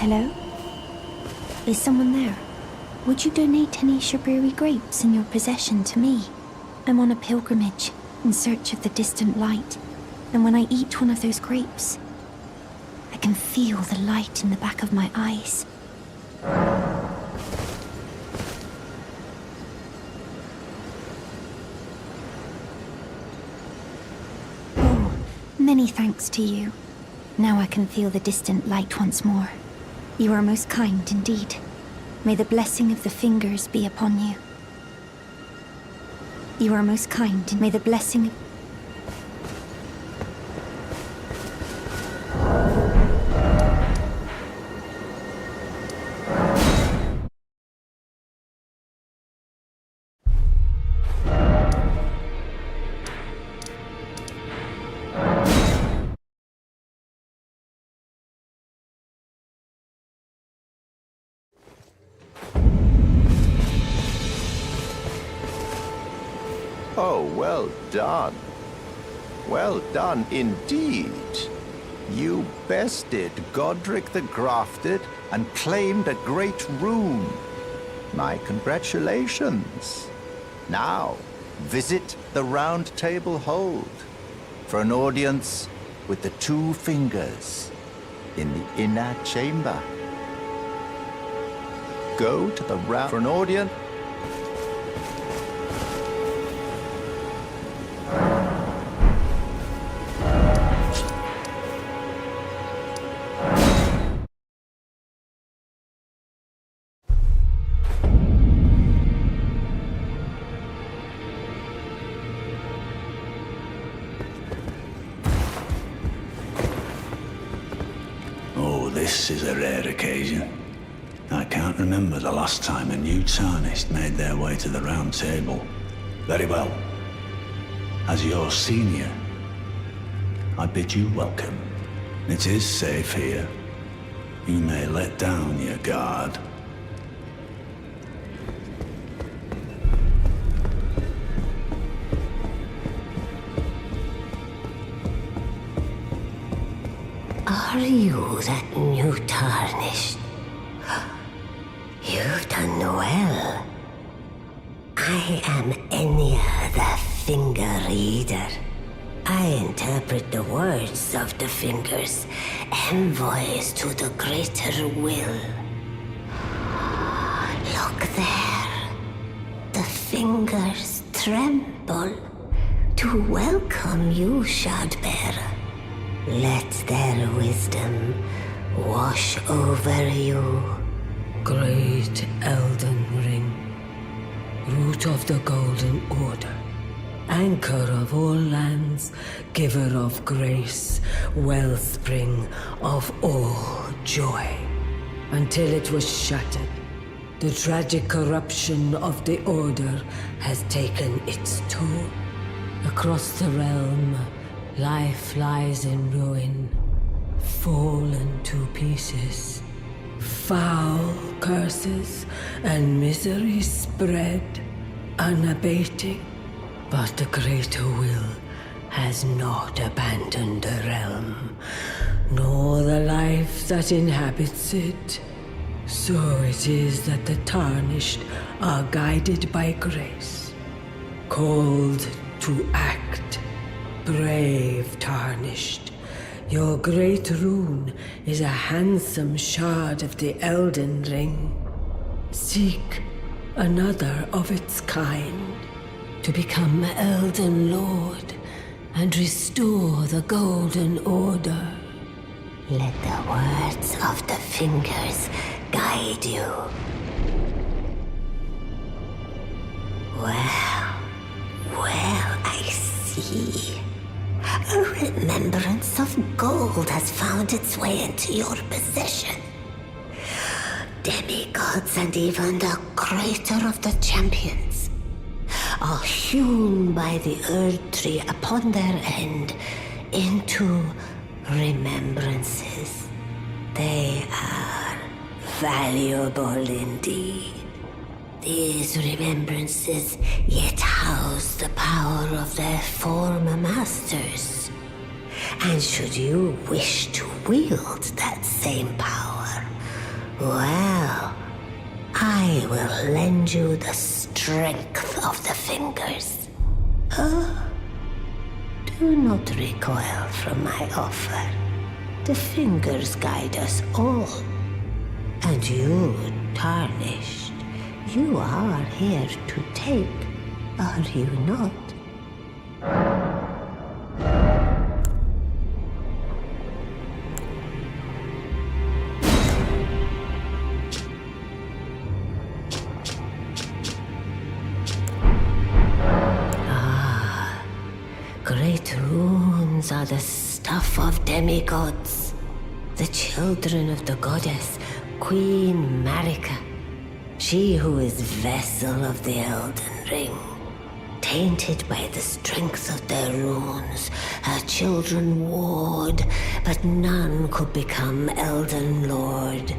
Hello? Is someone there? Would you donate any Shabriri grapes in your possession to me? I'm on a pilgrimage, in search of the distant light, and when I eat one of those grapes, I can feel the light in the back of my eyes. Oh, many thanks to you. Now I can feel the distant light once more. You are most kind indeed. May the blessing of the fingers be upon you. You are most kind, and may the blessing of... Oh, well done. Well done indeed. You bested Godric the Grafted and claimed a great rune. My congratulations. Now, visit the Round Table Hold for an audience with the two fingers in the inner chamber. Go to the round for an audience. This is a rare occasion. I can't remember the last time a new Tarnished made their way to the Round Table. Very well. As your senior, I bid you welcome. It is safe here. You may let down your guard. Are you that new Tarnished? You've done well. I am Enya the Finger Reader. I interpret the words of the fingers, envoys to the greater will. Look there. The fingers tremble to welcome you, Shardbearer. Let their wisdom wash over you. Great Elden Ring, root of the Golden Order, anchor of all lands, giver of grace, wellspring of all joy. Until it was shattered, the tragic corruption of the Order has taken its toll. Across the realm, life lies in ruin, fallen to pieces. Foul curses and misery spread, unabating. But the greater will has not abandoned the realm, nor the life that inhabits it. So it is that the Tarnished are guided by grace, called to act. Brave Tarnished, your great rune is a handsome shard of the Elden Ring. Seek another of its kind to become Elden Lord and restore the Golden Order. Let the words of the fingers guide you. Well, I see. A remembrance of gold has found its way into your possession. Demigods and even the creator of the champions are hewn by the Erd Tree upon their end into remembrances. They are valuable indeed. These remembrances yet house the power of their former masters. And should you wish to wield that same power, Well, I will lend you the strength of the fingers. Do not recoil from my offer. The fingers guide us all. And you, Tarnished, you are here to take, are you not? Great runes are the stuff of demigods, the children of the goddess, Queen Marika, she who is vessel of the Elden Ring. Tainted by the strength of their runes, her children warred, but none could become Elden Lord.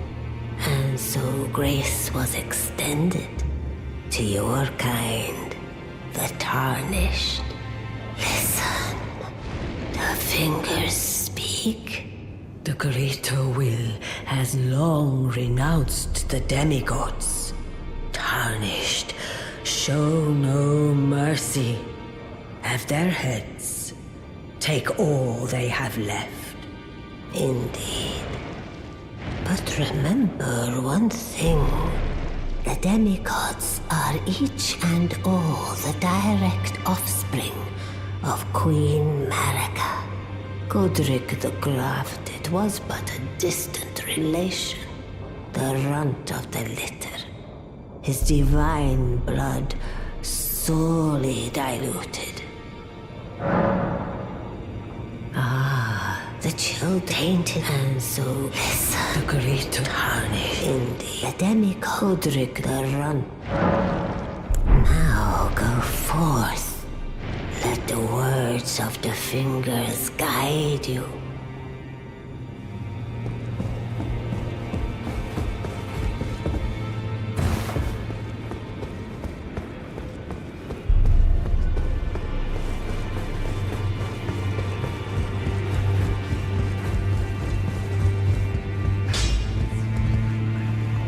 And so grace was extended to your kind, the Tarnished. Listen, the fingers speak. The greater will has long renounced the demigods. Tarnished, show no mercy. Have their heads. Take all they have left. Indeed. But remember one thing. The demigods are each and all the direct offspring of Queen Marika. Godric the Grafted was but a distant relation, the runt of the litter. His divine blood sorely diluted. The chill tainted and so listen. The greater Tarnished. Indeed. The demigod Godric the runt. Now go forth. Let the words of the fingers guide you.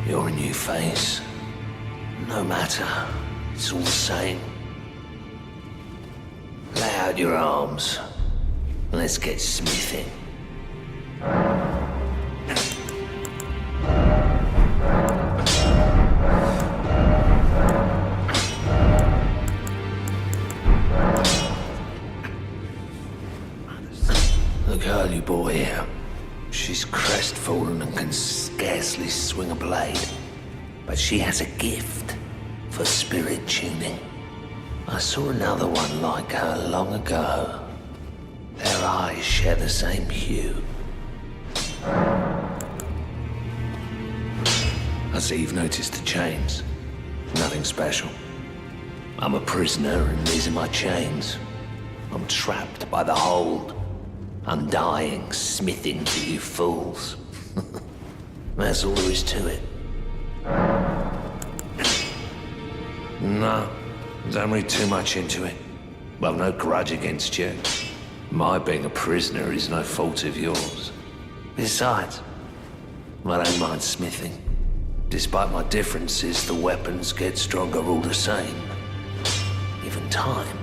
You're a new face. No matter. It's all the same. Lay out your arms. Let's get smithing. The girl you brought here, she's crestfallen and can scarcely swing a blade. But she has a gift for spirit tuning. I saw another one like her long ago. Their eyes share the same hue. I see you've noticed the chains. Nothing special. I'm a prisoner and these are my chains. I'm trapped by the hold. Undying, smithing to you fools. That's all there is to it. No. Don't read too much into it. I've no grudge against you. My being a prisoner is no fault of yours. Besides, I don't mind smithing. Despite my differences, the weapons get stronger all the same. Even time.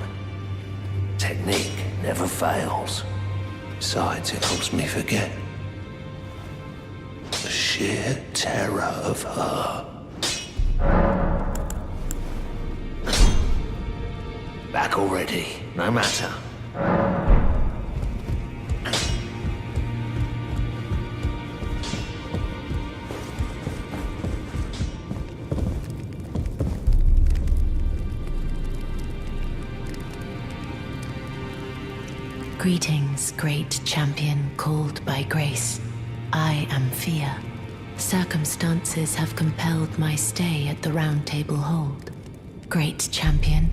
Technique never fails. Besides, it helps me forget the sheer terror of her. Back already, no matter. Greetings, great champion called by grace. I am Fia. Circumstances have compelled my stay at the Round Table Hold. Great champion,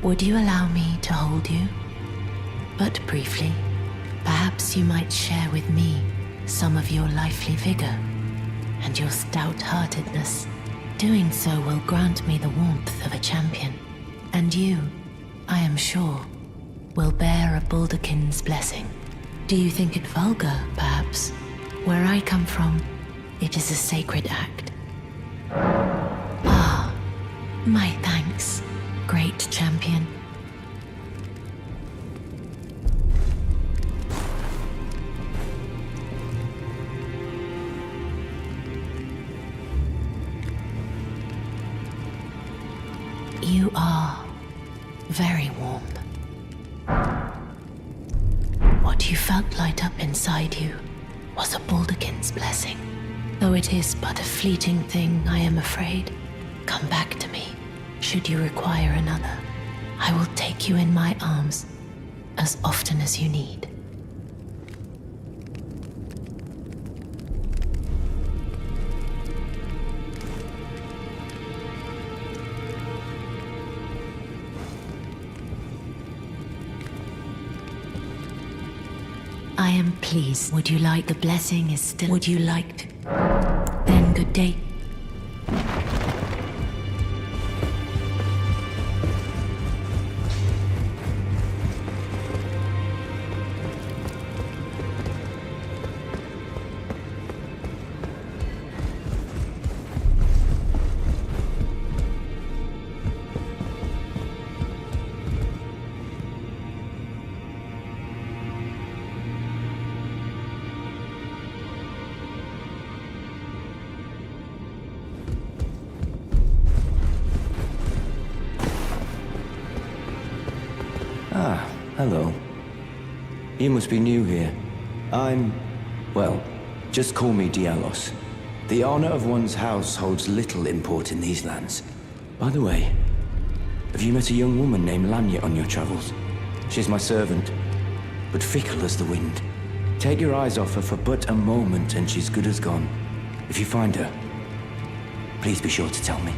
would you allow me to hold you? But briefly, perhaps you might share with me some of your lively vigor and your stout-heartedness. Doing so will grant me the warmth of a champion, and you, I am sure, will bear a Baldakin's blessing. Do you think it vulgar, perhaps? Where I come from, It is a sacred act. Ah, my thanks, great champion. You are very warm. What you felt light up inside you was a Baldachin's blessing. Though it is but a fleeting thing, I am afraid. Come back to me, should you require another. I will take you in my arms as often as you need. I am pleased. Would you like the blessing is still... Would you like to... Then good day. Ah, hello. You must be new here. Well, just call me Dialos. The honor of one's house holds little import in these lands. By the way, have you met a young woman named Lanya on your travels? She's my servant, but fickle as the wind. Take your eyes off her for but a moment and she's good as gone. If you find her, please be sure to tell me.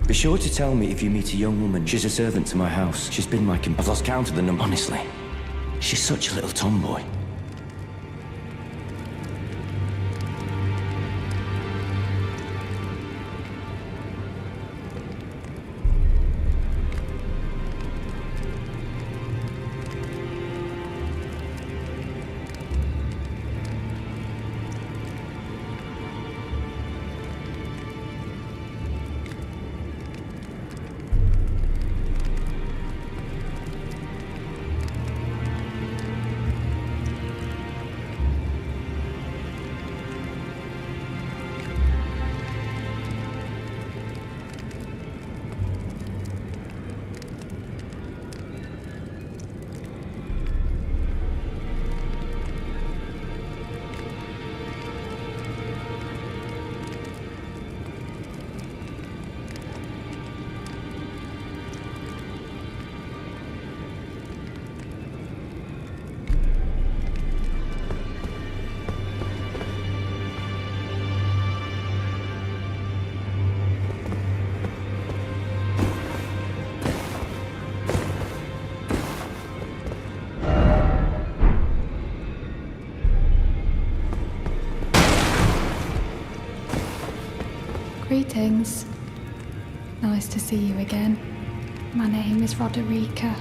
Be sure to tell me if you meet a young woman. She's a servant to my house. She's been my I've lost count of the number. Honestly, she's such a little tomboy. Greetings. Nice to see you again. My name is Roderica.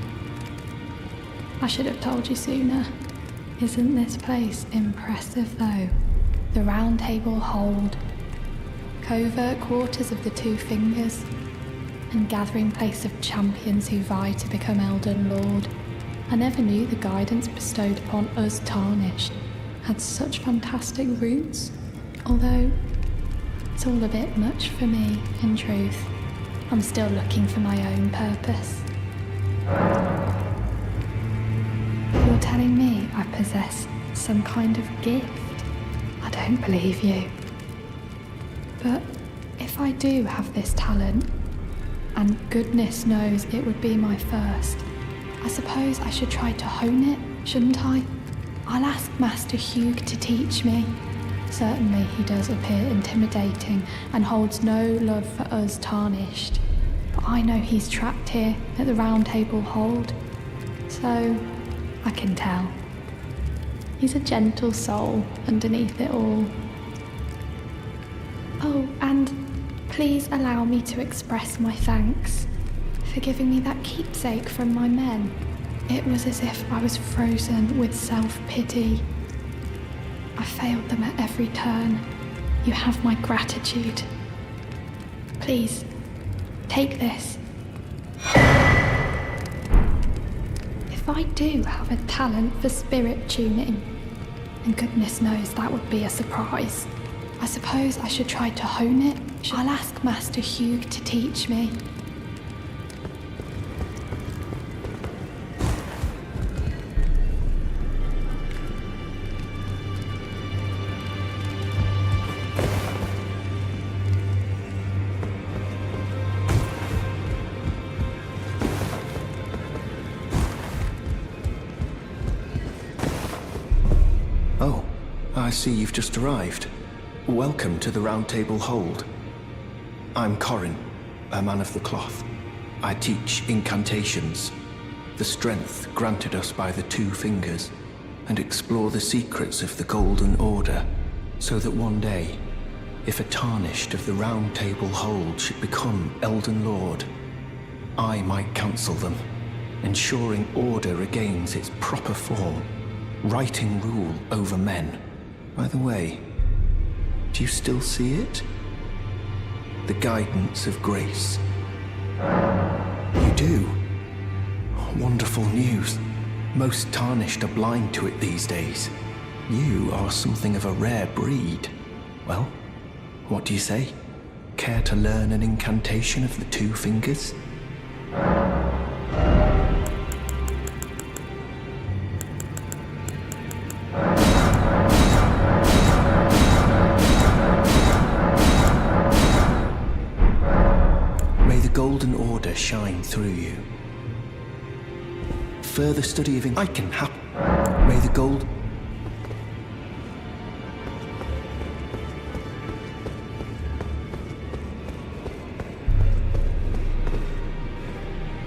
I should have told you sooner. Isn't this place impressive though? The Round Table Hold, covert quarters of the Two Fingers, and gathering place of champions who vie to become Elden Lord. I never knew the guidance bestowed upon us Tarnished had such fantastic roots, although it's all a bit much for me, in truth. I'm still looking for my own purpose. You're telling me I possess some kind of gift? I don't believe you. But if I do have this talent, and goodness knows it would be my first, I suppose I should try to hone it, shouldn't I? I'll ask Master Hugh to teach me. Certainly he does appear intimidating and holds no love for us Tarnished. But I know he's trapped here at the Round Table Hold, so I can tell. He's a gentle soul underneath it all. Oh, and please allow me to express my thanks for giving me that keepsake from my men. It was as if I was frozen with self-pity. I failed them at every turn. You have my gratitude. Please, take this. If I do have a talent for spirit tuning, and goodness knows that would be a surprise, I suppose I should try to hone it. I'll ask Master Hugh to teach me. Oh, I see you've just arrived. Welcome to the Round Table Hold. I'm Corin, a man of the cloth. I teach incantations, the strength granted us by the Two Fingers, and explore the secrets of the Golden Order, so that one day, if a Tarnished of the Round Table Hold should become Elden Lord, I might counsel them, ensuring order regains its proper form, righting rule over men. By the way, do you still see it? The guidance of grace. You do? Wonderful news. Most Tarnished are blind to it these days. You are something of a rare breed. Well, what do you say? Care to learn an incantation of the Two Fingers? Golden Order shine through you. Further study of I can happen. May the gold...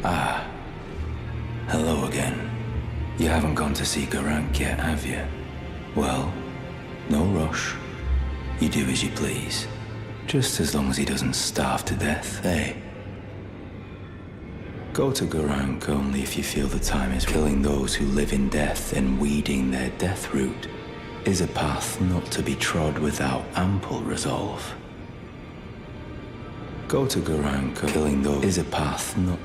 Ah. Hello again. You haven't gone to see Garank yet, have you? Well, no rush. You do as you please. Just as long as he doesn't starve to death, eh? Go to Garank only if you feel the time is killing those who live in death and weeding their death root is a path not to be trod without ample resolve. Go to Garank, killing those is a path not...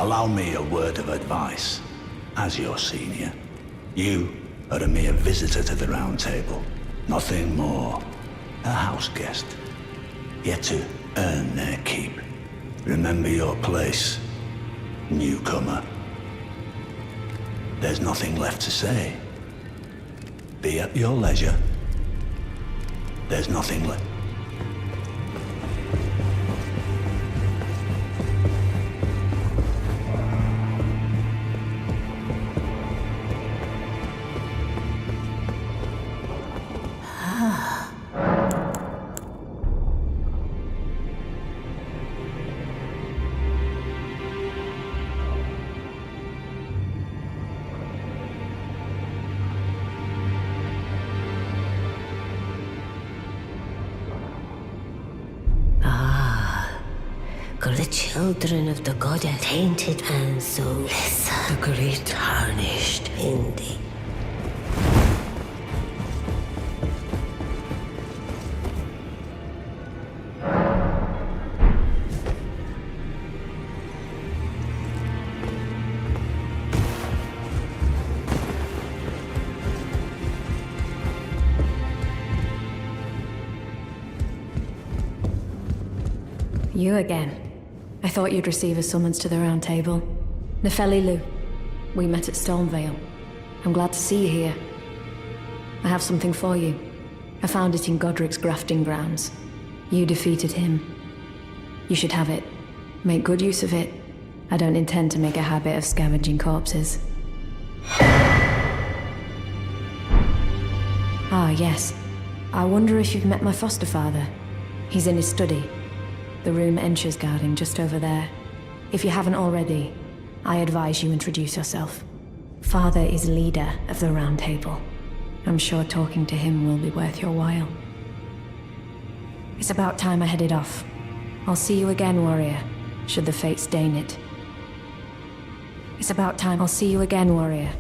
allow me a word of advice. As your senior, you are a mere visitor to the Round Table. Nothing more. A house guest. Yet to earn their keep. Remember your place, newcomer. There's nothing left to say. Be at your leisure. There's nothing left. The children of the goddess, tainted and soulless, the great tarnished indeed. You again. I thought you'd receive a summons to the Round Table. Nefeli Lu. We met at Stormvale. I'm glad to see you here. I have something for you. I found it in Godric's grafting grounds. You defeated him. You should have it. Make good use of it. I don't intend to make a habit of scavenging corpses. Ah, yes. I wonder if you've met my foster father. He's in his study. The room Ensha's guarding just over there. If you haven't already, I advise you introduce yourself. Father is leader of the Round Table. I'm sure talking to him will be worth your while. It's about time I headed off. I'll see you again, warrior, should the fates deign it. It's about time. I'll see you again, warrior.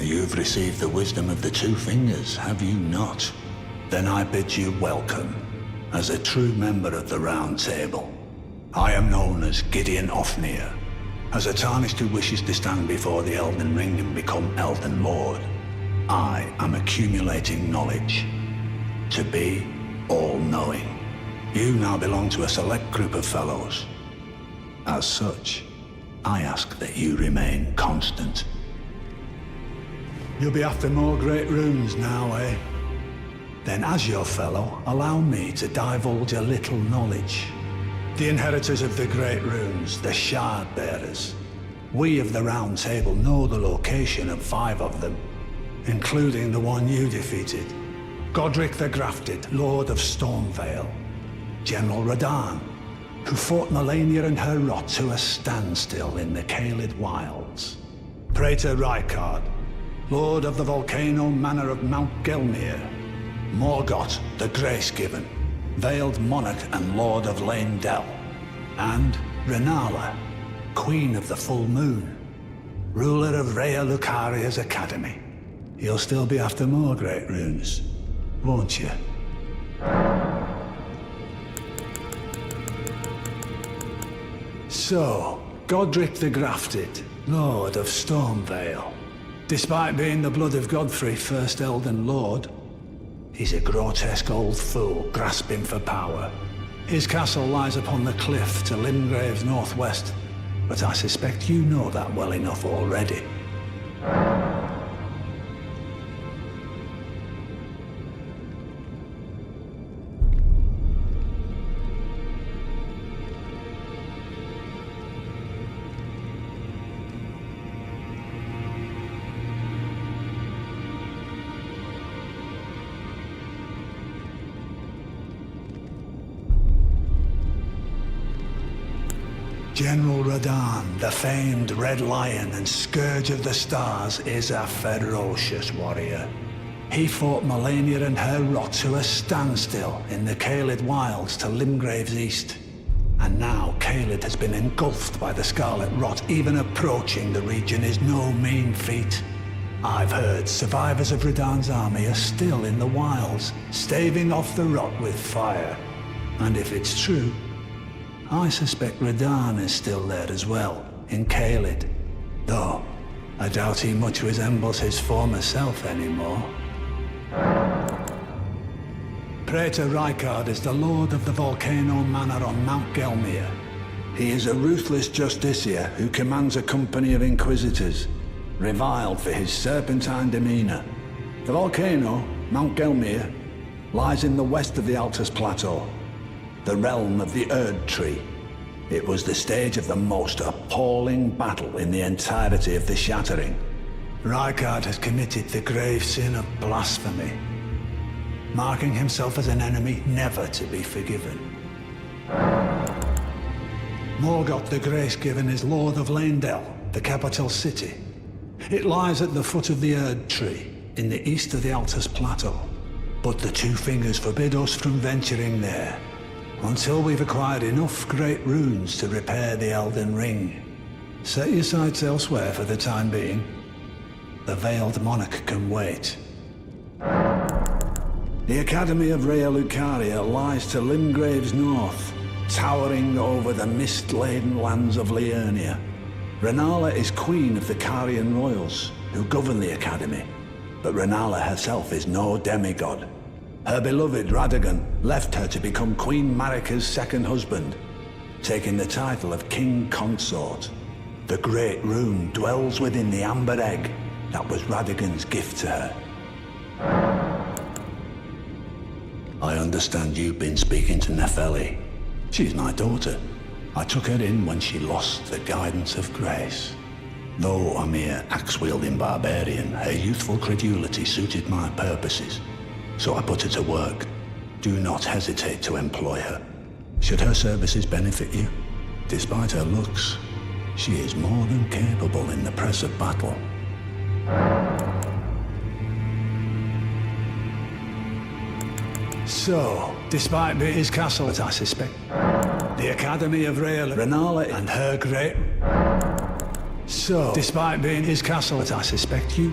You've received the wisdom of the Two Fingers, have you not? Then I bid you welcome, as a true member of the Round Table. I am known as Gideon Ofnir, as a Tarnished who wishes to stand before the Elden Ring and become Elden Lord. I am accumulating knowledge, to be all-knowing. You now belong to a select group of fellows. As such, I ask that you remain constant. You'll be after more great runes now, eh? Then as your fellow, allow me to divulge a little knowledge. The inheritors of the great runes, the Shard Bearers. We of the Round Table know the location of 5 of them, including the one you defeated. Godric the Grafted, Lord of Stormvale. General Radahn, who fought Melania and her rot to a standstill in the Caelid Wilds. Praetor Rykard, Lord of the Volcano Manor of Mount Gelmir. Morgott, the Grace-Given, Veiled Monarch and Lord of Leyndell. And Renala, Queen of the Full Moon, ruler of Rhea Lucaria's Academy. You'll still be after more great runes, won't you? So, Godric the Grafted, Lord of Stormvale. Despite being the blood of Godfrey, first Elden Lord, he's a grotesque old fool grasping for power. His castle lies upon the cliff to Limgrave's northwest, but I suspect you know that well enough already. General Radahn, the famed Red Lion and Scourge of the Stars, is a ferocious warrior. He fought Melania and her rot to a standstill in the Caelid Wilds to Limgrave's east. And now Caelid has been engulfed by the Scarlet Rot. Even approaching the region is no mean feat. I've heard survivors of Radahn's army are still in the wilds, staving off the rot with fire. And if it's true, I suspect Radahn is still there as well, in Caelid. Though, I doubt he much resembles his former self anymore. Praetor Rykard is the lord of the Volcano Manor on Mount Gelmir. He is a ruthless justiciar who commands a company of inquisitors, reviled for his serpentine demeanor. The volcano, Mount Gelmir, lies in the west of the Altus Plateau, the realm of the Erd Tree. It was the stage of the most appalling battle in the entirety of the Shattering. Rykard has committed the grave sin of blasphemy, marking himself as an enemy never to be forgiven. Morgoth the Grace-Given is Lord of Leyndell, the capital city. It lies at the foot of the Erd Tree, in the east of the Altus Plateau. But the Two Fingers forbid us from venturing there, until we've acquired enough great runes to repair the Elden Ring. Set your sights elsewhere for the time being. The Veiled Monarch can wait. The Academy of Rhea Lucaria lies to Limgrave's north, towering over the mist-laden lands of Liurnia. Rennala is queen of the Carian royals, who govern the Academy, but Rennala herself is no demigod. Her beloved Radagon left her to become Queen Marika's second husband, taking the title of King Consort. The Great Rune dwells within the Amber Egg that was Radagon's gift to her. I understand you've been speaking to Nepheli. She's my daughter. I took her in when she lost the guidance of grace. Though a mere axe-wielding barbarian, her youthful credulity suited my purposes. So I put her to work. Do not hesitate to employ her. Should her services benefit you, despite her looks, she is more than capable in the press of battle. So, despite being his castle, as I suspect, the Academy of Rhea, Rennala and her great... So, despite being his castle, as I suspect you...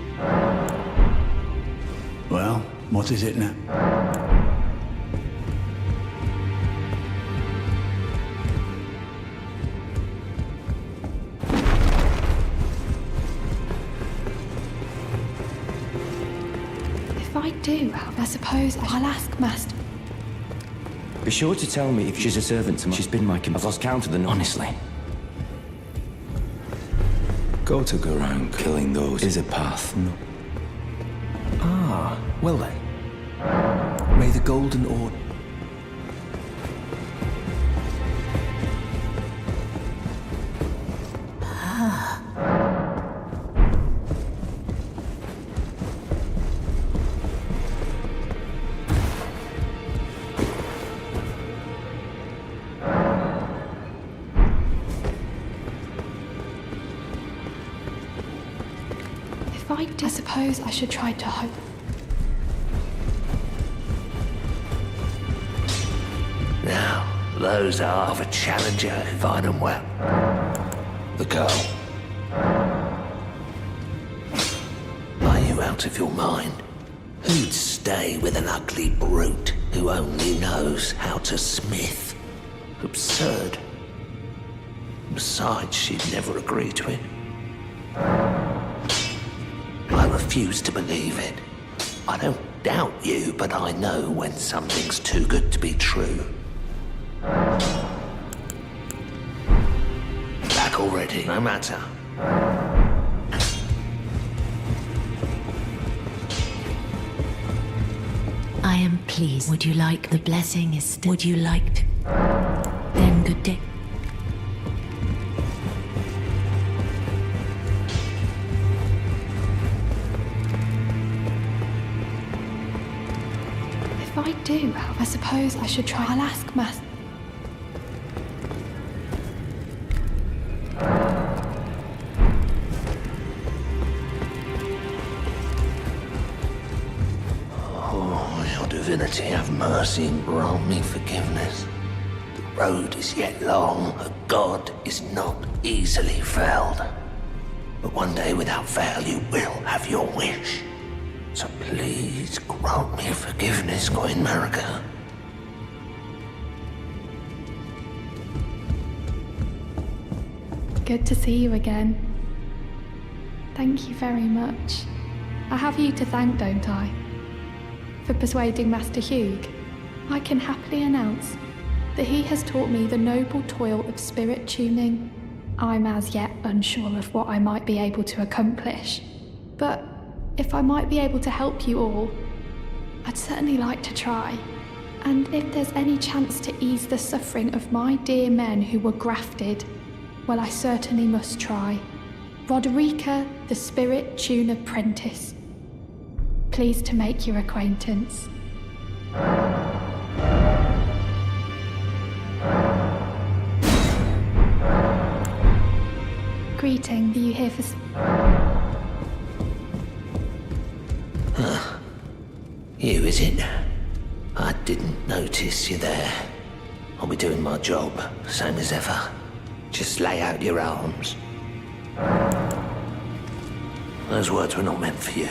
Well, what is it now? If I do, I suppose I'll ask Master. Be sure to tell me if she's a servant to me. She's been my I've lost count of the honestly. Go to Gurranq. Killing those is a path. No. Ah, well then. May the Golden Order... If I do, I suppose I should try to hope. Now, those are of a challenger who find them well. The girl. Are you out of your mind? Who'd stay with an ugly brute who only knows how to smith? Absurd. Besides, she'd never agree to it. I refuse to believe it. I don't doubt you, but I know when something's too good to be true. Back already, no matter. I am pleased. Would you like the blessing is still... Would you like to... Then good day. If I do, I suppose I should try. I'll ask Master. Divinity, have mercy and grant me forgiveness. The road is yet long, a god is not easily felled. But one day, without fail, you will have your wish. So please grant me forgiveness, Queen Marika. Good to see you again. Thank you very much. I have you to thank, don't I? For persuading Master Hugh. I can happily announce that he has taught me the noble toil of spirit tuning. I'm as yet unsure of what I might be able to accomplish, but if I might be able to help you all, I'd certainly like to try. And if there's any chance to ease the suffering of my dear men who were grafted, well, I certainly must try. Roderica, the Spirit Tune Apprentice. Pleased to make your acquaintance. Greeting, are you here for... You, is it? I didn't notice you there. I'll be doing my job, same as ever. Just lay out your arms. Those words were not meant for you.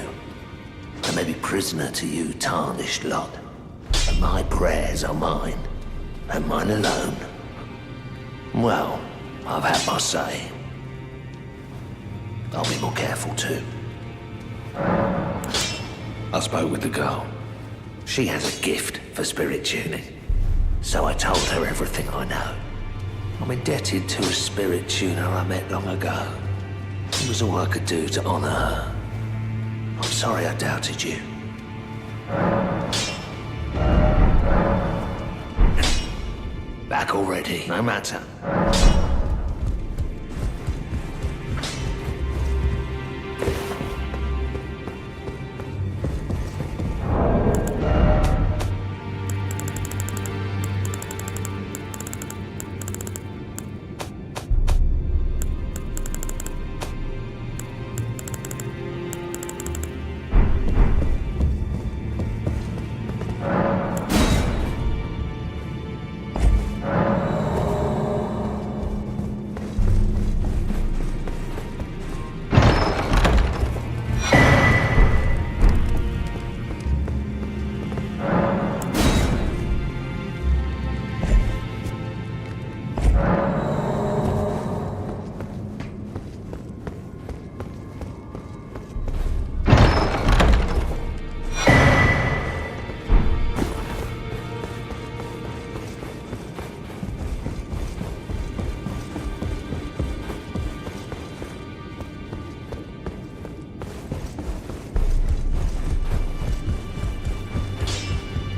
I may be prisoner to you, tarnished lot. But my prayers are mine, and mine alone. Well, I've had my say. I'll be more careful too. I spoke with the girl. She has a gift for spirit tuning. So I told her everything I know. I'm indebted to a spirit tuner I met long ago. It was all I could do to honor her. I'm sorry I doubted you. Back already, no matter.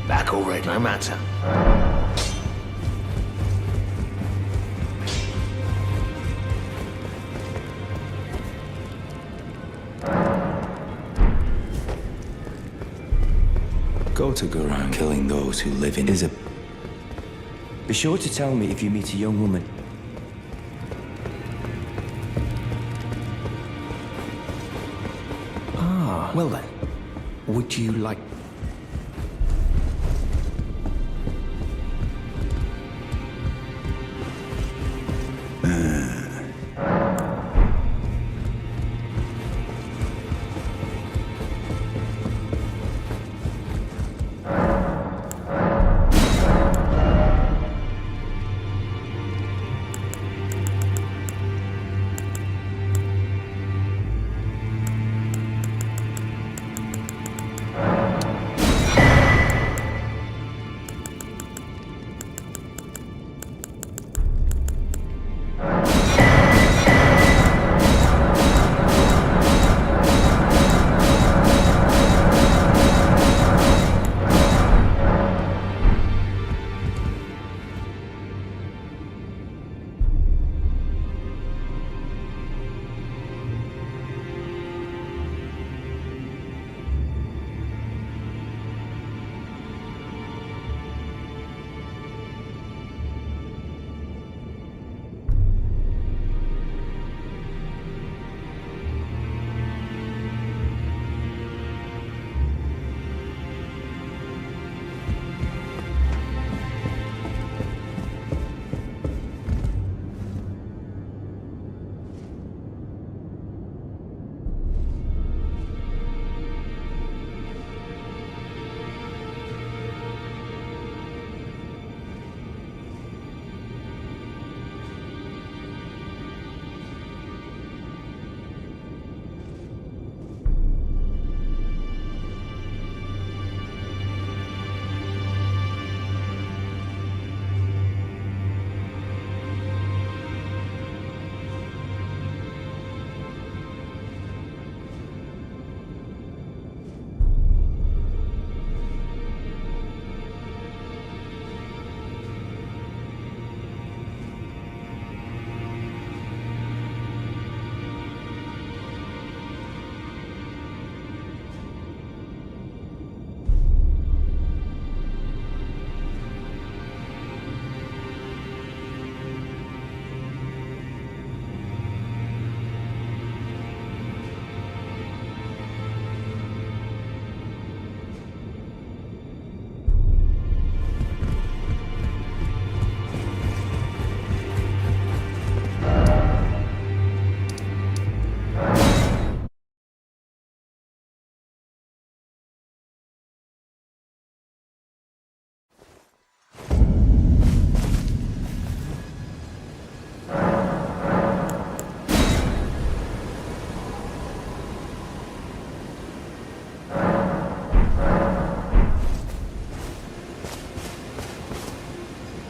Back already, no matter. Go to Garang. Killing those who live in is a... Be sure to tell me if you meet a young woman. Ah, well then. Would you like...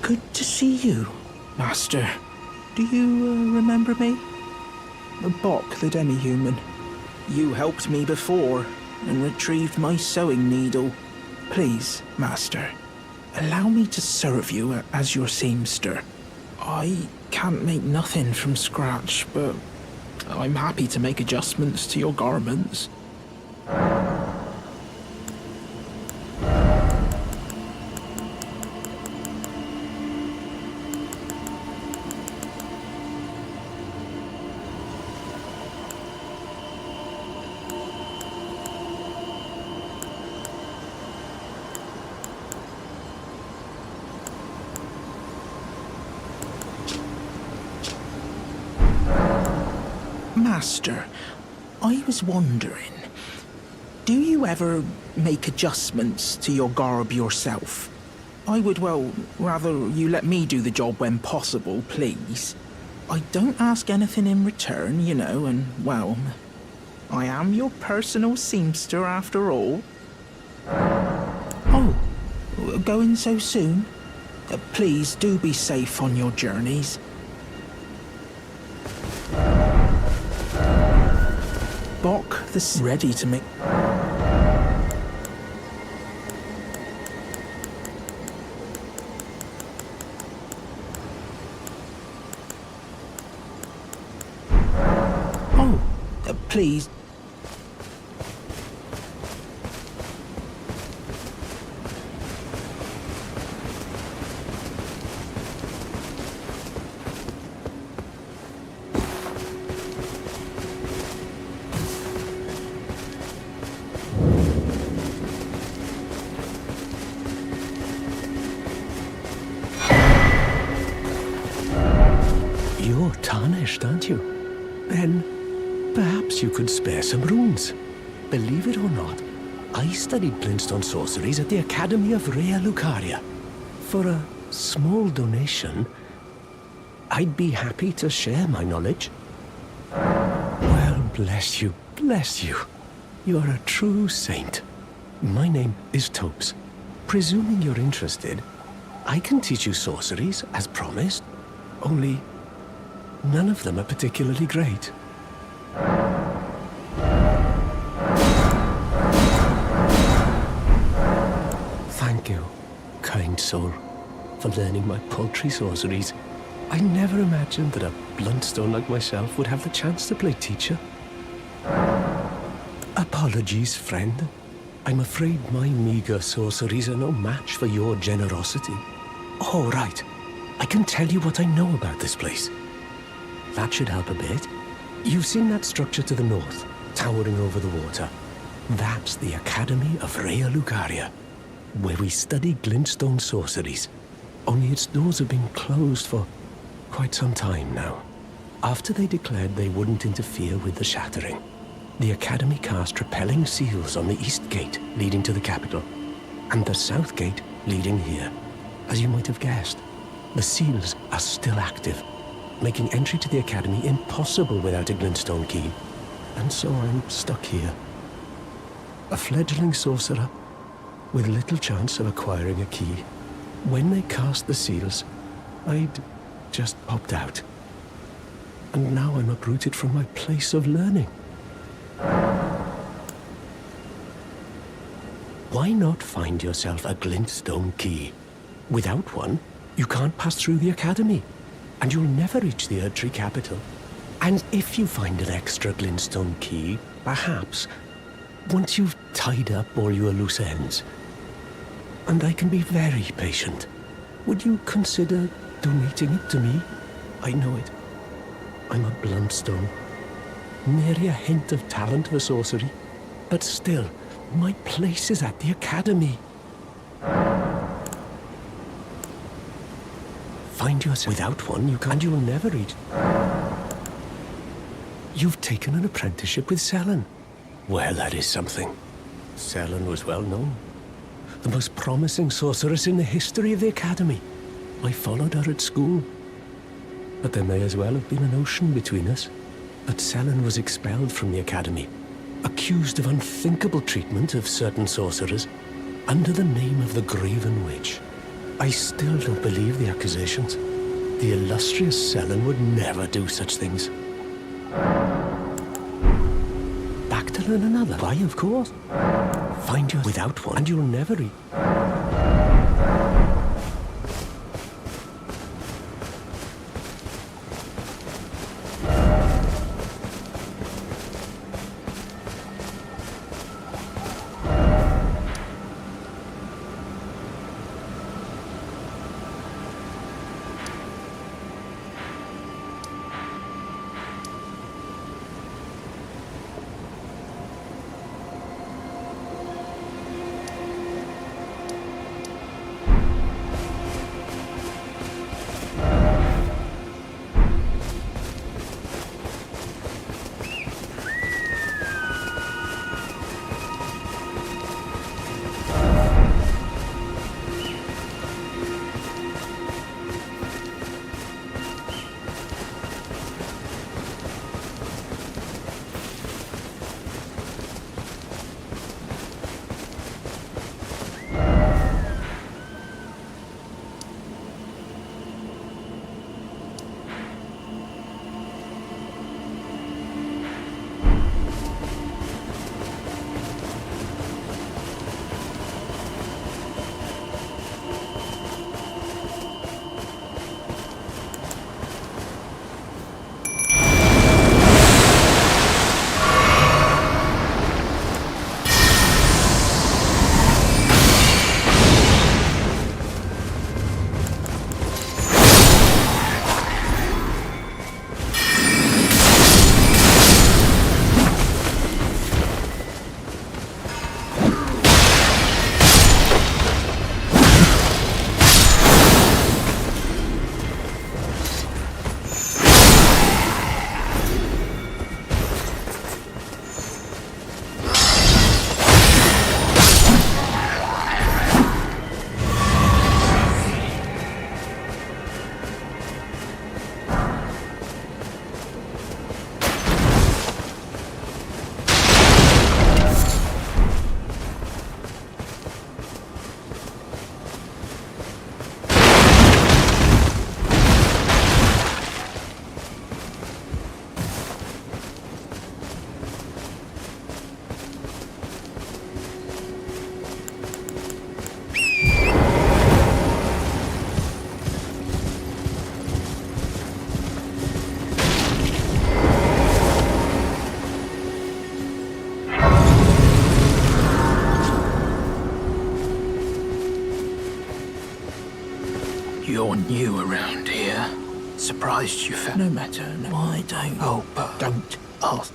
Good to see you, Master. Do you remember me? Bok, the demi-human. You helped me before and retrieved my sewing needle. Please, Master, allow me to serve you as your seamster. I can't make nothing from scratch, but I'm happy to make adjustments to your garments. Master, I was wondering, do you ever make adjustments to your garb yourself? I would, well, rather you let me do the job when possible, please. I don't ask anything in return, you know, and, well, I am your personal seamster after all. Oh, going so soon? Please do be safe on your journeys. Bok, this ready to make... Oh, please. You're tarnished, aren't you? Then perhaps you could spare some runes. Believe it or not, I studied glintstone sorceries at the Academy of Rea Lucaria. For a small donation, I'd be happy to share my knowledge. Well, bless you, bless you. You're a true saint. My name is Topes. Presuming you're interested, I can teach you sorceries, as promised. Only none of them are particularly great. Thank you, kind soul, for learning my paltry sorceries. I never imagined that a bluntstone like myself would have the chance to play teacher. Apologies, friend. I'm afraid my meager sorceries are no match for your generosity. Oh, right. I can tell you what I know about this place. That should help a bit. You've seen that structure to the north, towering over the water. That's the Academy of Rea Lucaria, where we study glintstone sorceries. Only its doors have been closed for quite some time now. After they declared they wouldn't interfere with the shattering, the Academy cast repelling seals on the east gate leading to the capital, and the south gate leading here. As you might have guessed, the seals are still active, making entry to the Academy impossible without a glintstone key. And so I'm stuck here. A fledgling sorcerer with little chance of acquiring a key. When they cast the seals, I'd just popped out. And now I'm uprooted from my place of learning. Why not find yourself a glintstone key? Without one, you can't pass through the Academy, and you'll never reach the Erdtree capital. And if you find an extra glintstone key, perhaps, once you've tied up all your loose ends, and I can be very patient, would you consider donating it to me? I know it. I'm a bluntstone. Nary a hint of talent for sorcery, but still, my place is at the Academy. Find yourself without one, you can't, and you'll never reach. You've taken an apprenticeship with Sellen. Well, that is something. Sellen was well known. The most promising sorceress in the history of the Academy. I followed her at school. But there may as well have been an ocean between us. But Sellen was expelled from the Academy, accused of unthinkable treatment of certain sorcerers, under the name of the Graven Witch. I still don't believe the accusations. The illustrious Selen would never do such things. Back to learn another? Why, of course. Find you without one, and you'll never eat. You're new around here. Surprised you found... No matter. No. Why don't you... Oh, but don't ask.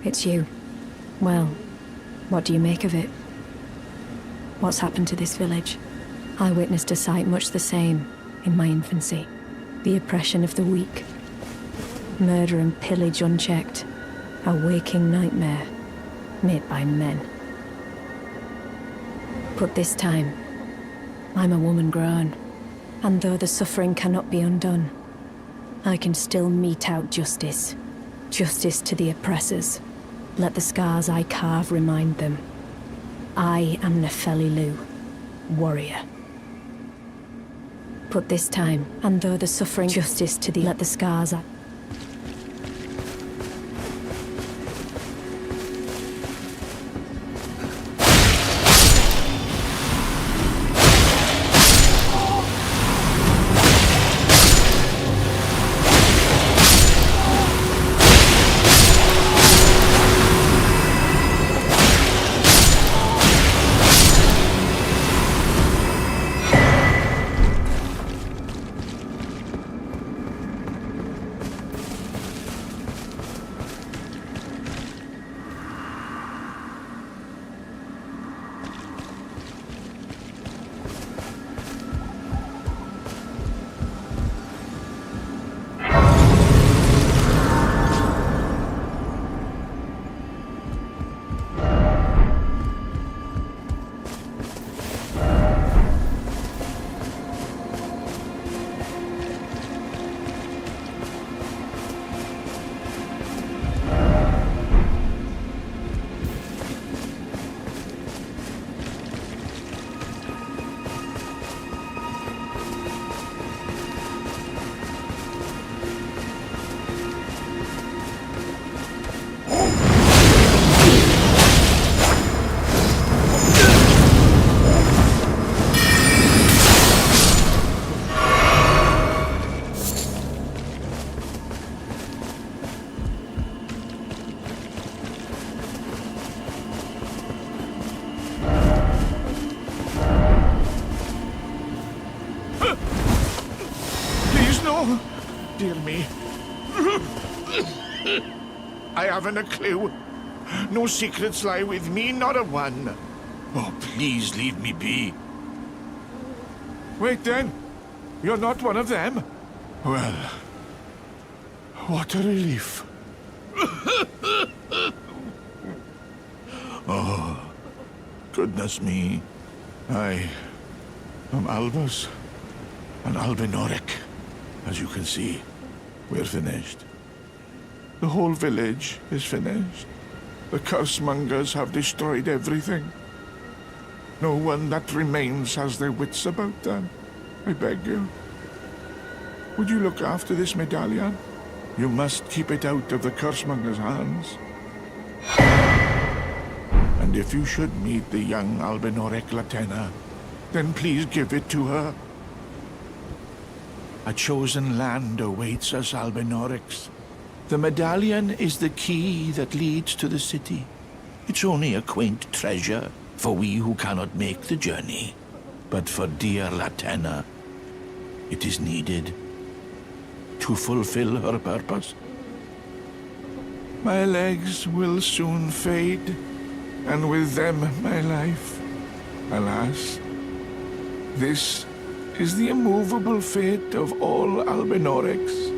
It's you. Well, what do you make of it? What's happened to this village? I witnessed a sight much the same in my infancy. The oppression of the weak. Murder and pillage unchecked. A waking nightmare made by men. But this time, I'm a woman grown. And though the suffering cannot be undone, I can still mete out justice. Justice to the oppressors. Let the scars I carve remind them. I am Nefeli Lu, warrior. But this time, and though the suffering, justice to the, let the scars I... Dear me. I haven't a clue. No secrets lie with me, not a one. Oh, please leave me be. Wait then. You're not one of them? Well, what a relief. Oh, goodness me. I am Albus and Albinoric. As you can see, we're finished. The whole village is finished. The cursemongers have destroyed everything. No one that remains has their wits about them. I beg you. Would you look after this medallion? You must keep it out of the cursemongers' hands. And if you should meet the young Albinoric Latena, then please give it to her. A chosen land awaits us, Albinorics. The medallion is the key that leads to the city. It's only a quaint treasure for we who cannot make the journey. But for dear Latena, it is needed to fulfill her purpose. My legs will soon fade, and with them my life. Alas, this is the immovable fate of all Albinorics.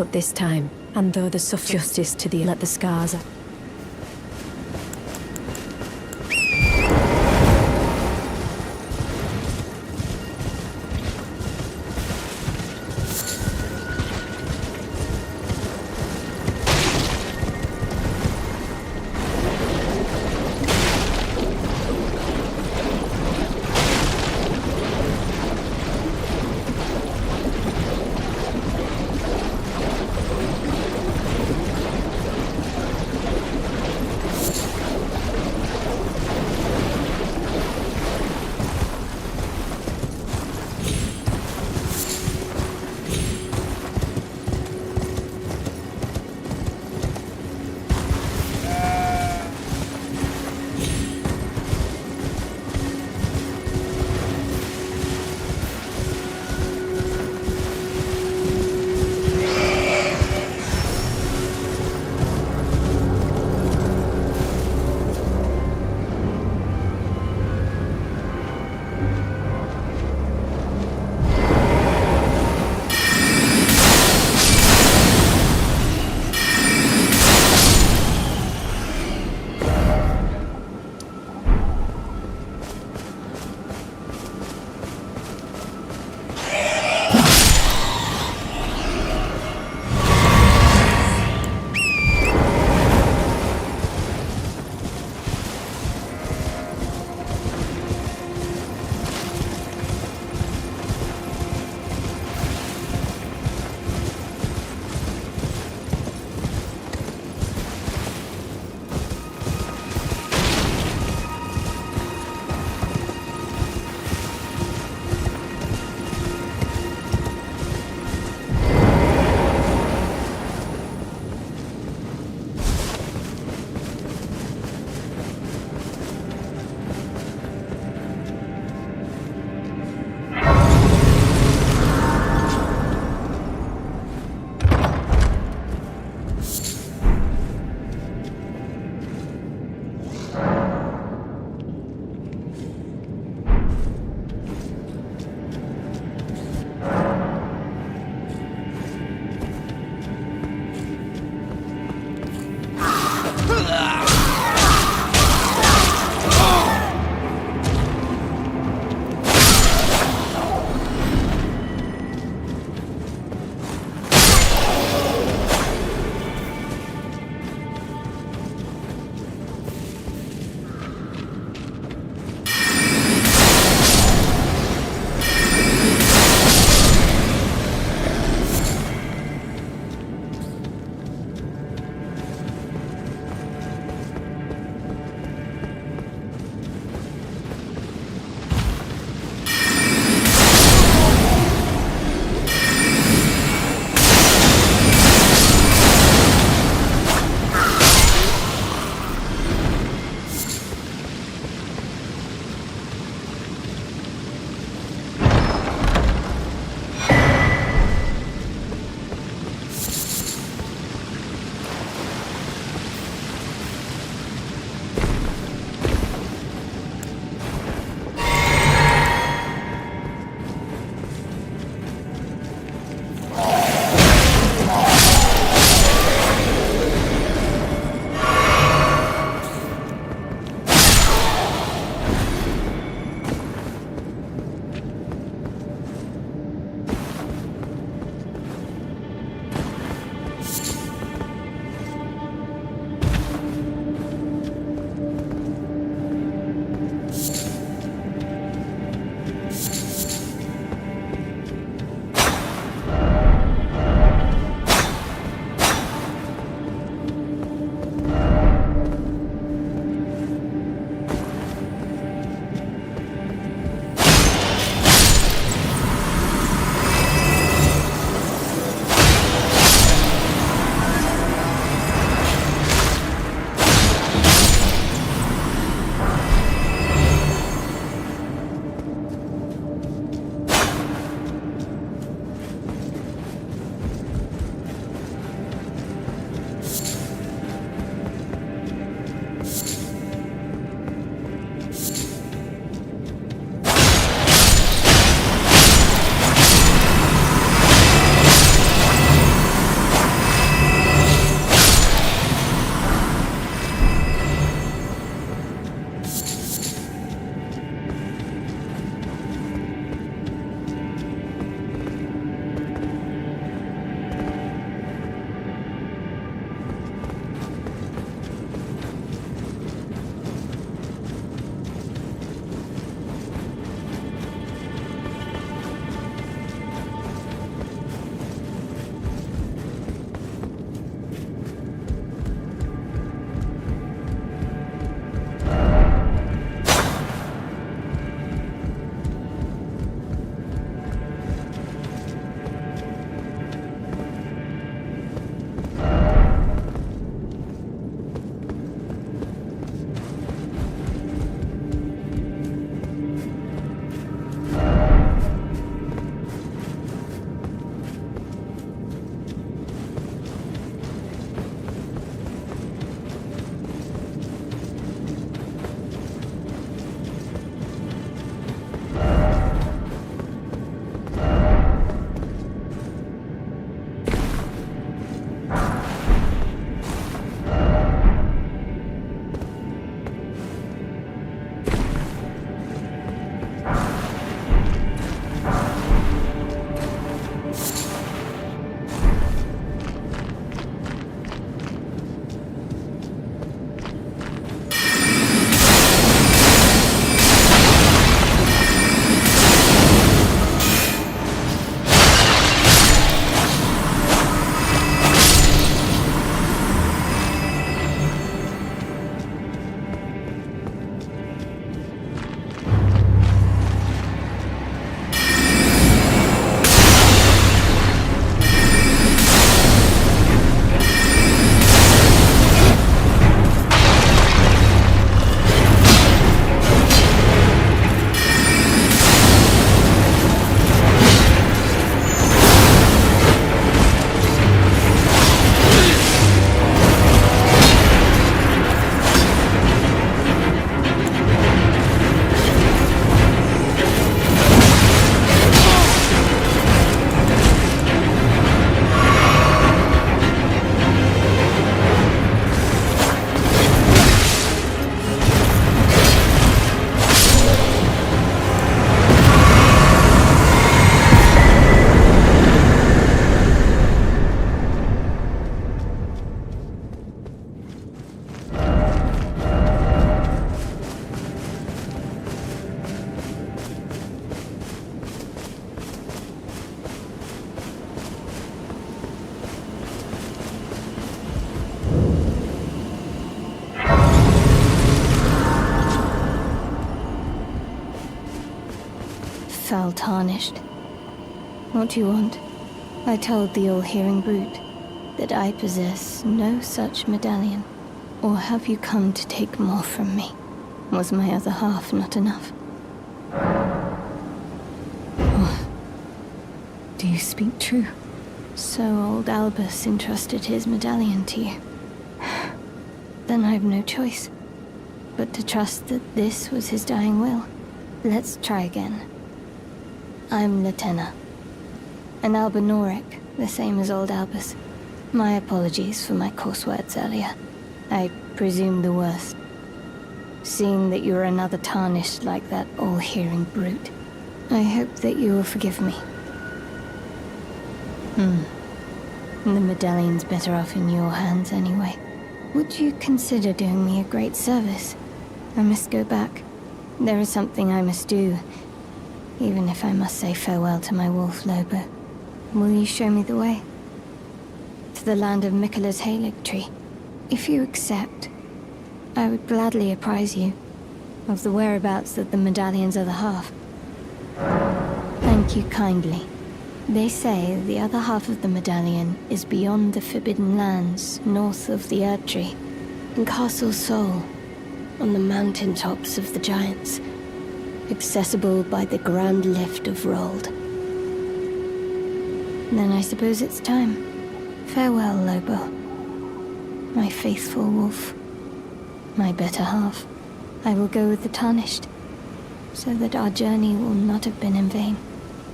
put this time, and though the justice to the let the scars. foul tarnished. What do you want? I told the all-hearing brute that I possess no such medallion. Or have you come to take more from me? Was my other half not enough? Oh. Do you speak true? So old Albus entrusted his medallion to you. Then I have no choice but to trust that this was his dying will. Let's try again. I'm Latenna. An Albinoric, the same as old Albus. My apologies for my coarse words earlier. I presumed the worst. Seeing that you are another tarnished like that all-hearing brute, I hope that you will forgive me. The medallion's better off in your hands anyway. Would you consider doing me a great service? I must go back. There is something I must do, even if I must say farewell to my wolf Lobo. Will you show me the way? To the land of Miquella's Halig tree. If you accept, I would gladly apprise you of the whereabouts of the medallion's other half. Thank you kindly. They say the other half of the medallion is beyond the Forbidden Lands, north of the Erdtree, in Castle Sol, on the mountaintops of the Giants, accessible by the Grand Lift of Rold. Then I suppose it's time. Farewell, Lobo. My faithful wolf. My better half. I will go with the Tarnished, so that our journey will not have been in vain.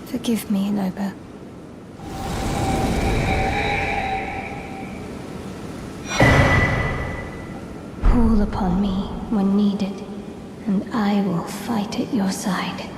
Forgive me, Lobo. Call upon me when needed, and I will fight at your side.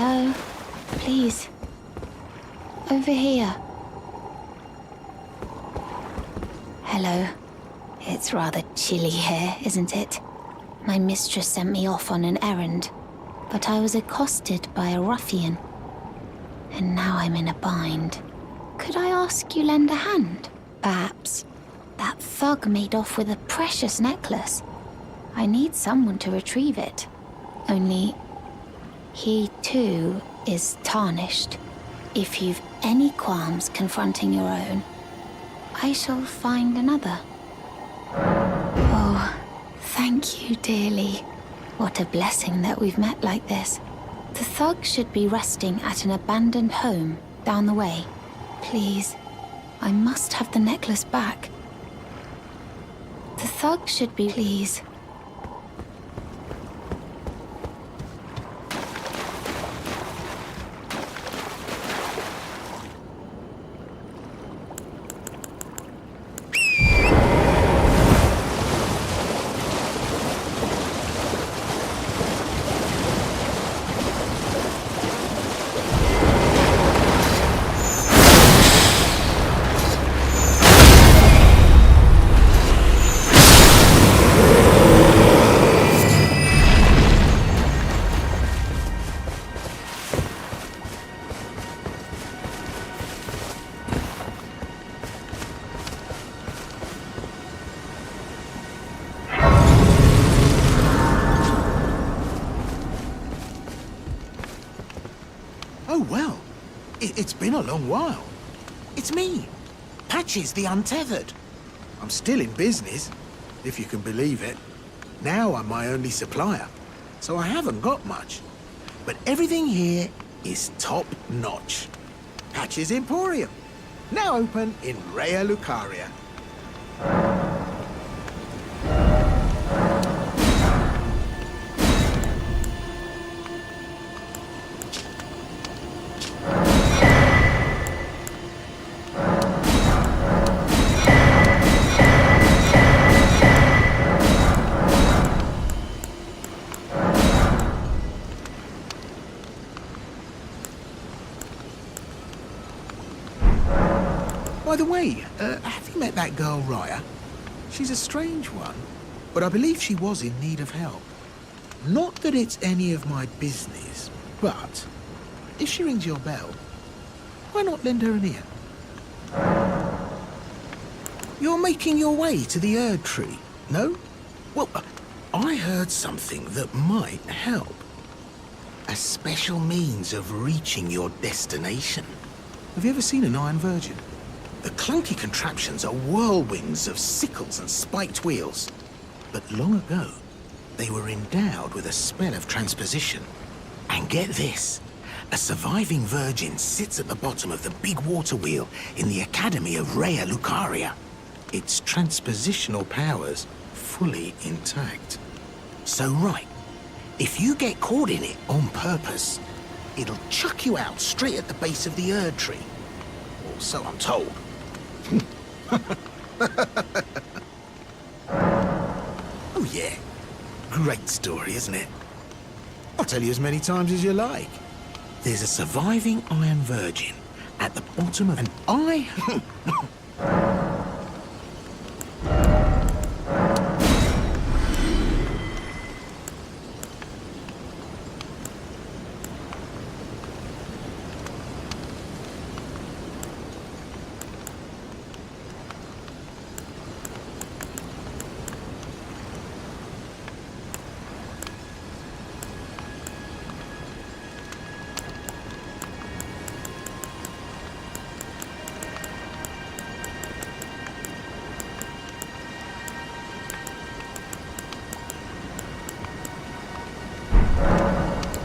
Hello? Please. Over here. Hello. It's rather chilly here, isn't it? My mistress sent me off on an errand, but I was accosted by a ruffian. And now I'm in a bind. Could I ask you lend a hand? Perhaps. That thug made off with a precious necklace. I need someone to retrieve it. Only, he too is tarnished. If you've any qualms confronting your own, I shall find another. Oh, thank you dearly. What a blessing that we've met like this. The thug should be resting at an abandoned home down the way. Please, I must have the necklace back. The thug should be please. Oh, well. It's been a long while. It's me, Patches the Untethered. I'm still in business, if you can believe it. Now I'm my only supplier, so I haven't got much. But everything here is top-notch. Patches Emporium, now open in Raya Lucaria. By the way, have you met that girl, Raya? She's a strange one, but I believe she was in need of help. Not that it's any of my business, but if she rings your bell, why not lend her an ear? You're making your way to the Erd Tree, no? Well, I heard something that might help. A special means of reaching your destination. Have you ever seen an Iron Virgin? The clunky contraptions are whirlwinds of sickles and spiked wheels. But long ago, they were endowed with a spell of transposition. And get this, a surviving virgin sits at the bottom of the big water wheel in the Academy of Raya Lucaria. Its transpositional powers fully intact. So right, if you get caught in it on purpose, it'll chuck you out straight at the base of the Erd Tree. Or so I'm told. Oh yeah, great story, isn't it? I'll tell you as many times as you like. There's a surviving Iron Virgin at the bottom of an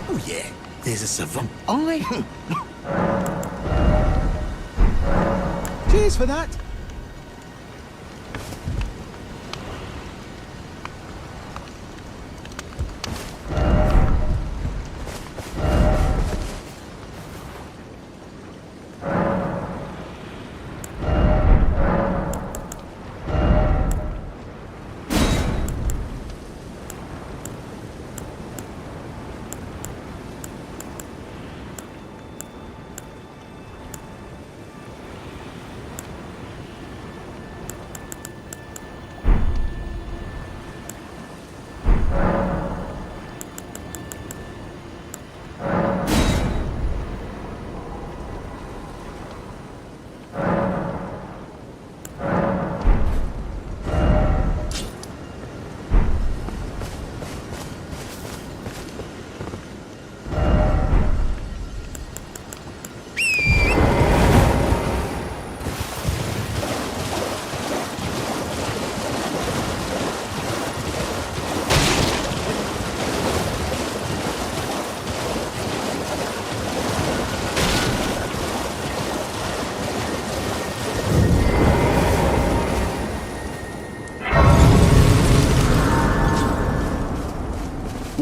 Oh yeah, there's a savant. Cheers for that.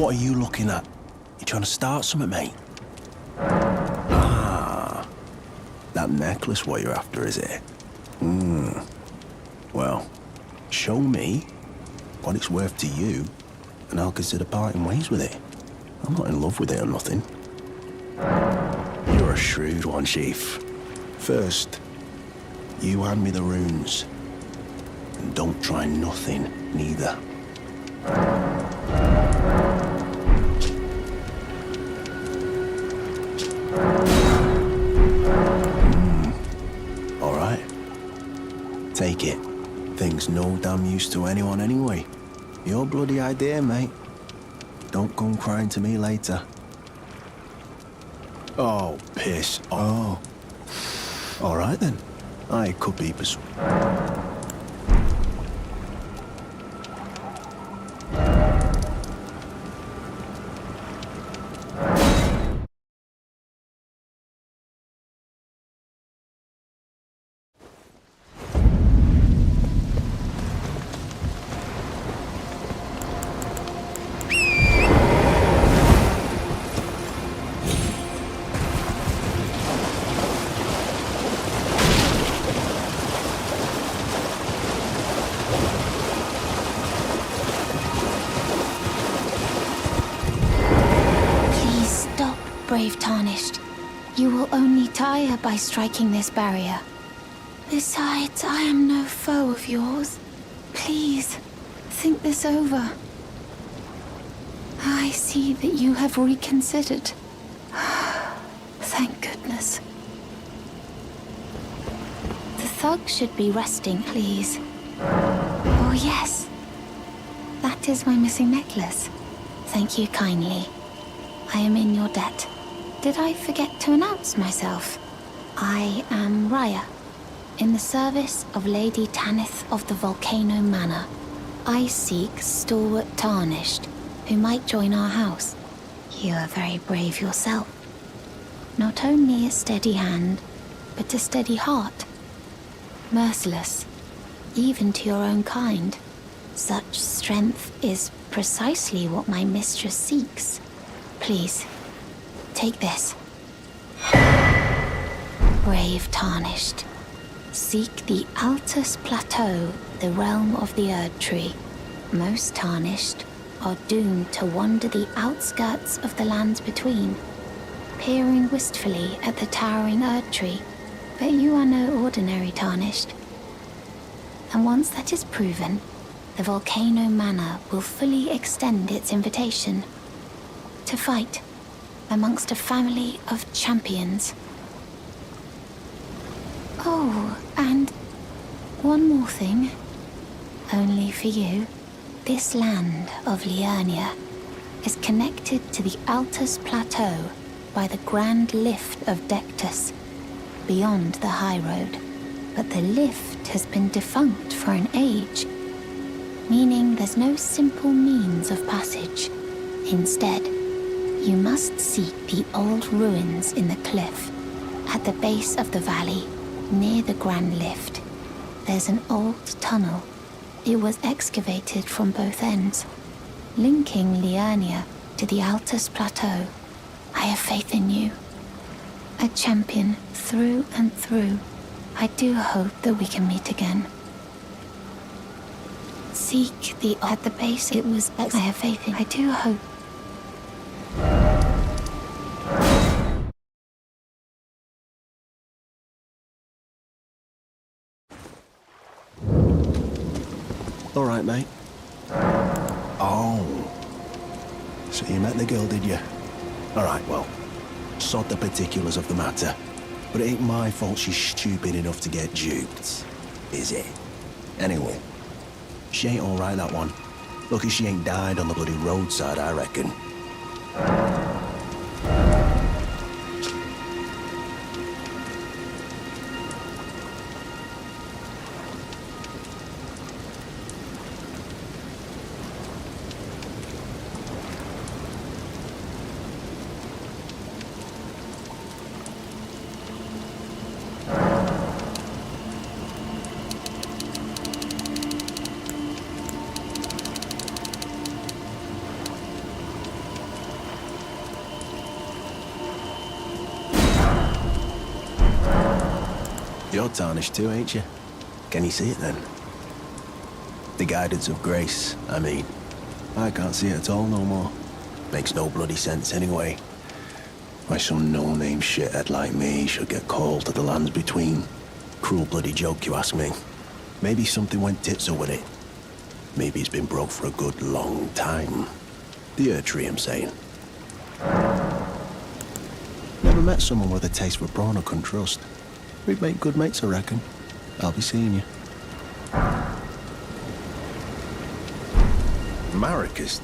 What are you looking at? You trying to start something, mate? Ah, that necklace what you're after, is it? Well, show me what it's worth to you, and I'll consider parting ways with it. I'm not in love with it or nothing. You're a shrewd one, Chief. First, you hand me the runes. And don't try nothing, neither. All right. Take it. Thing's no damn use to anyone anyway. Your bloody idea, mate. Don't come crying to me later. Oh, piss. Oh. All right, then. I could be persuaded. Brave Tarnished. You will only tire by striking this barrier. Besides, I am no foe of yours. Please, think this over. I see that you have reconsidered. Thank goodness. The thug should be resting, please. Oh, yes. That is my missing necklace. Thank you kindly. I am in your debt. Did I forget to announce myself? I am Raya, in the service of Lady Tanith of the Volcano Manor. I seek stalwart Tarnished, who might join our house. You are very brave yourself. Not only a steady hand, but a steady heart. Merciless, even to your own kind. Such strength is precisely what my mistress seeks. Please, take this. Brave Tarnished. Seek the Altus Plateau, the realm of the Erd Tree. Most Tarnished are doomed to wander the outskirts of the lands between, peering wistfully at the towering Erd Tree. But you are no ordinary Tarnished. And once that is proven, the Volcano Manor will fully extend its invitation to fight amongst a family of champions. Oh, and one more thing. Only for you. This land of Liurnia is connected to the Altus Plateau by the Grand Lift of Dectus, beyond the High Road. But the lift has been defunct for an age, meaning there's no simple means of passage. Instead, you must seek the old ruins in the cliff. At the base of the valley, near the Grand Lift, there's an old tunnel. It was excavated from both ends, linking Liurnia to the Altus Plateau. I have faith in you. A champion through and through. I do hope that we can meet again. Seek the... At the base, it was... I have faith in... I do hope... All right, mate. Oh. So you met the girl, did you? All right, well, sod the particulars of the matter. But it ain't my fault she's stupid enough to get duped, is it? Anyway, she ain't all right, that one. Lucky she ain't died on the bloody roadside, I reckon. You're tarnished too, ain't you? Can you see it then? The guidance of grace, I mean. I can't see it at all no more. Makes no bloody sense anyway. Why some no-name shithead like me should get called to the lands between. Cruel bloody joke, you ask me. Maybe something went titsa with it. Maybe it's been broke for a good long time. The Erd Tree, I'm saying. Never met someone with a taste for brawn I couldn't trust. We'd make good mates, I reckon. I'll be seeing you. Maricus?